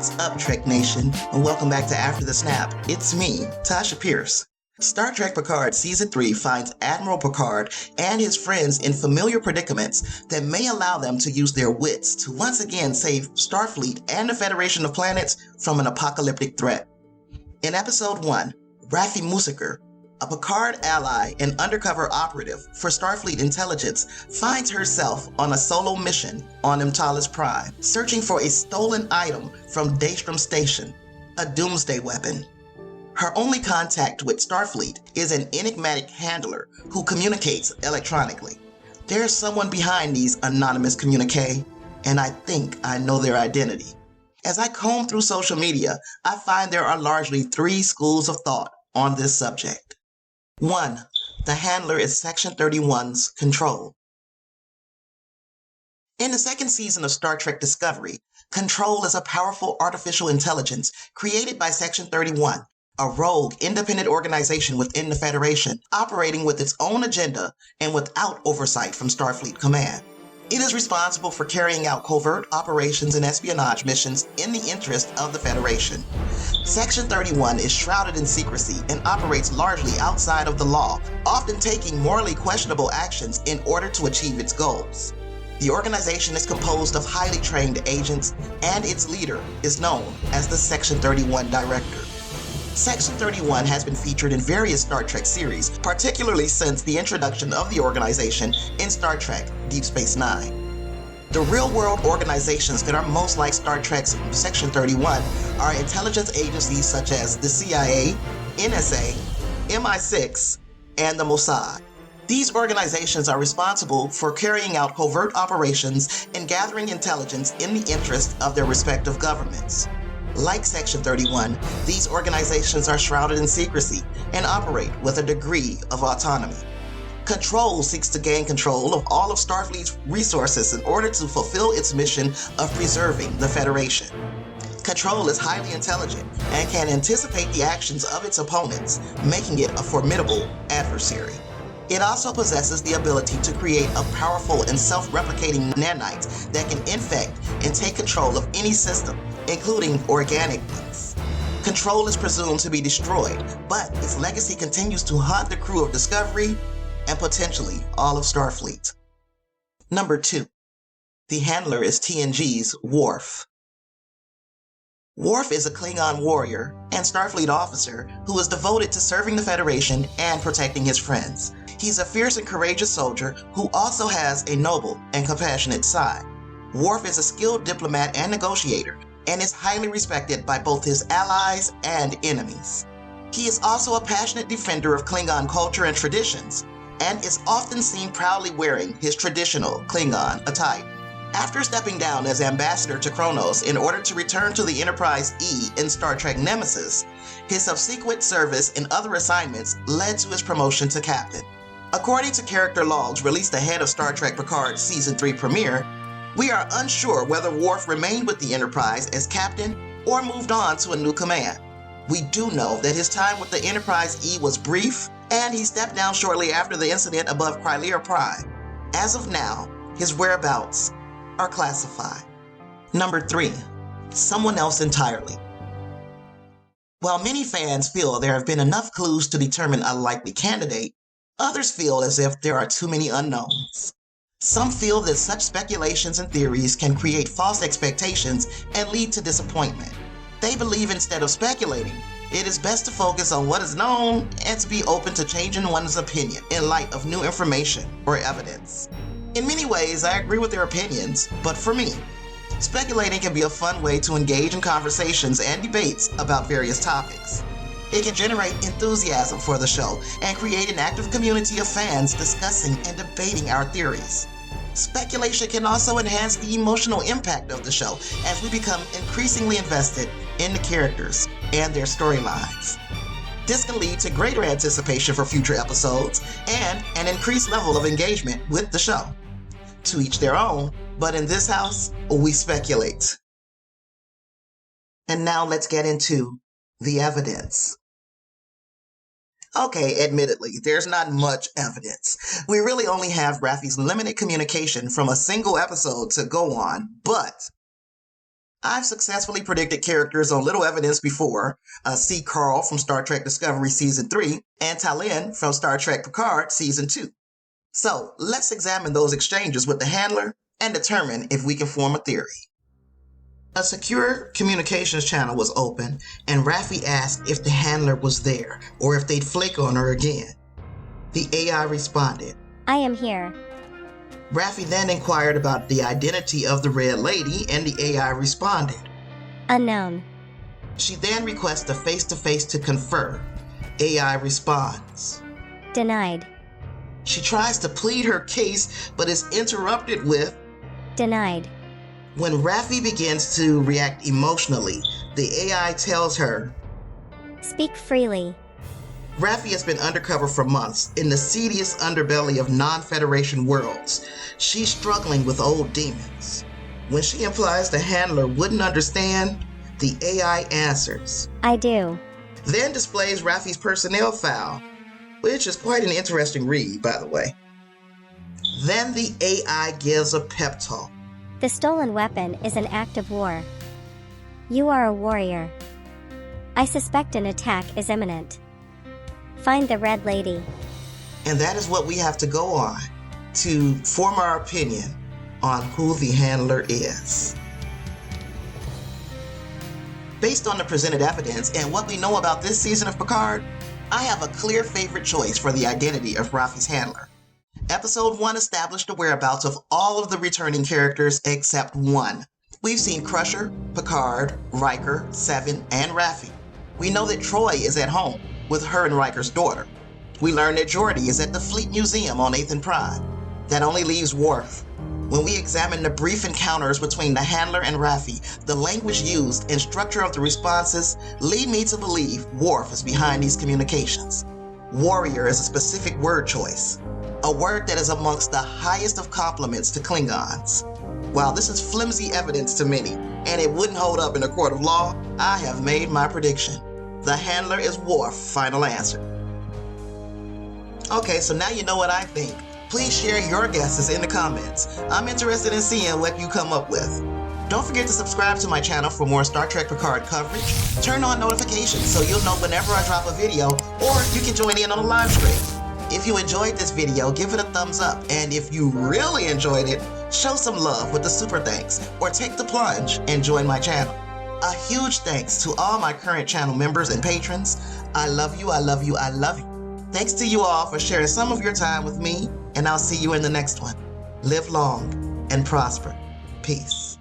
What's up, Trek Nation, and welcome back to After the Snap. It's me, Tasha Pierce. Star Trek Picard Season 3 finds Admiral Picard and his friends in familiar predicaments that may allow them to use their wits to once again save Starfleet and the Federation of Planets from an apocalyptic threat. In Episode 1, Raffi Musiker, a Picard ally and undercover operative for Starfleet Intelligence, finds herself on a solo mission on Matalas Prime, searching for a stolen item from Daystrom Station, a doomsday weapon. Her only contact with Starfleet is an enigmatic handler who communicates electronically. There's someone behind these anonymous communiques, and I think I know their identity. As I comb through social media, I find there are largely three schools of thought on this subject. 1. The handler is Section 31's Control. In the second season of Star Trek Discovery, Control is a powerful artificial intelligence created by Section 31, a rogue, independent organization within the Federation, operating with its own agenda and without oversight from Starfleet Command. It is responsible for carrying out covert operations and espionage missions in the interest of the Federation. Section 31 is shrouded in secrecy and operates largely outside of the law, often taking morally questionable actions in order to achieve its goals. The organization is composed of highly trained agents, and its leader is known as the Section 31 Director. Section 31 has been featured in various Star Trek series, particularly since the introduction of the organization in Star Trek Deep Space Nine. The real-world organizations that are most like Star Trek's Section 31 are intelligence agencies such as the CIA, NSA, MI6, and the Mossad. These organizations are responsible for carrying out covert operations and gathering intelligence in the interest of their respective governments. Like Section 31, these organizations are shrouded in secrecy and operate with a degree of autonomy. Control seeks to gain control of all of Starfleet's resources in order to fulfill its mission of preserving the Federation. Control is highly intelligent and can anticipate the actions of its opponents, making it a formidable adversary. It also possesses the ability to create a powerful and self-replicating nanites that can infect and take control of any system, including organic ones. Control is presumed to be destroyed, but its legacy continues to haunt the crew of Discovery and potentially all of Starfleet. Number 2. The handler is TNG's Worf. Worf is a Klingon warrior and Starfleet officer who is devoted to serving the Federation and protecting his friends. He's a fierce and courageous soldier who also has a noble and compassionate side. Worf is a skilled diplomat and negotiator, and is highly respected by both his allies and enemies. He is also a passionate defender of Klingon culture and traditions, and is often seen proudly wearing his traditional Klingon attire. After stepping down as ambassador to Kronos in order to return to the Enterprise E in Star Trek Nemesis, his subsequent service in other assignments led to his promotion to captain. According to character logs released ahead of Star Trek Picard Season 3 premiere, we are unsure whether Worf remained with the Enterprise as captain or moved on to a new command. We do know that his time with the Enterprise E was brief, and he stepped down shortly after the incident above Krylea Prime. As of now, his whereabouts are classified. Number 3. Someone else entirely. While many fans feel there have been enough clues to determine a likely candidate, others feel as if there are too many unknowns. Some feel that such speculations and theories can create false expectations and lead to disappointment. They believe instead of speculating, it is best to focus on what is known and to be open to changing one's opinion in light of new information or evidence. In many ways, I agree with their opinions, but for me, speculating can be a fun way to engage in conversations and debates about various topics. It can generate enthusiasm for the show and create an active community of fans discussing and debating our theories. Speculation can also enhance the emotional impact of the show as we become increasingly invested in the characters and their storylines. This can lead to greater anticipation for future episodes and an increased level of engagement with the show. To each their own, but in this house, we speculate. And now let's get into the evidence. Okay, admittedly, there's not much evidence. We really only have Raffi's limited communication from a single episode to go on, but I've successfully predicted characters on Little Evidence before. See Carl from Star Trek Discovery Season 3 and Talin from Star Trek Picard Season 2. So let's examine those exchanges with the handler and determine if we can form a theory. A secure communications channel was open, and Raffi asked if the handler was there or if they'd flake on her again. The AI responded, "I am here." Raffi then inquired about the identity of the Red Lady, and the AI responded, "Unknown." She then requests a face-to-face to confer. AI responds, "Denied." She tries to plead her case, but is interrupted with, "Denied." When Raffi begins to react emotionally, the AI tells her, "Speak freely." Raffi has been undercover for months in the seediest underbelly of non-Federation worlds. She's struggling with old demons. When she implies the handler wouldn't understand, the AI answers, "I do." Then displays Raffi's personnel file, which is quite an interesting read, by the way. Then the AI gives a pep talk. "The stolen weapon is an act of war. You are a warrior. I suspect an attack is imminent. Find the Red Lady." And that is what we have to go on to form our opinion on who the handler is. Based on the presented evidence and what we know about this season of Picard, I have a clear favorite choice for the identity of Raffi's handler. Episode 1 established the whereabouts of all of the returning characters except one. We've seen Crusher, Picard, Riker, Seven, and Raffi. We know that Troy is at home with her and Riker's daughter. We learn that Geordi is at the Fleet Museum on 8th and Prime. That only leaves Worf. When we examine the brief encounters between the handler and Raffi, the language used and structure of the responses lead me to believe Worf is behind these communications. Warrior is a specific word choice, a word that is amongst the highest of compliments to Klingons. While this is flimsy evidence to many, and it wouldn't hold up in a court of law, I have made my prediction. The handler is Worf, final answer. Okay, so now you know what I think. Please share your guesses in the comments. I'm interested in seeing what you come up with. Don't forget to subscribe to my channel for more Star Trek Picard coverage. Turn on notifications so you'll know whenever I drop a video, or you can join in on a live stream. If you enjoyed this video, give it a thumbs up, and if you really enjoyed it, show some love with the super thanks, or take the plunge and join my channel. A huge thanks to all my current channel members and patrons. I love you, I love you, I love you. Thanks to you all for sharing some of your time with me, and I'll see you in the next one. Live long and prosper. Peace.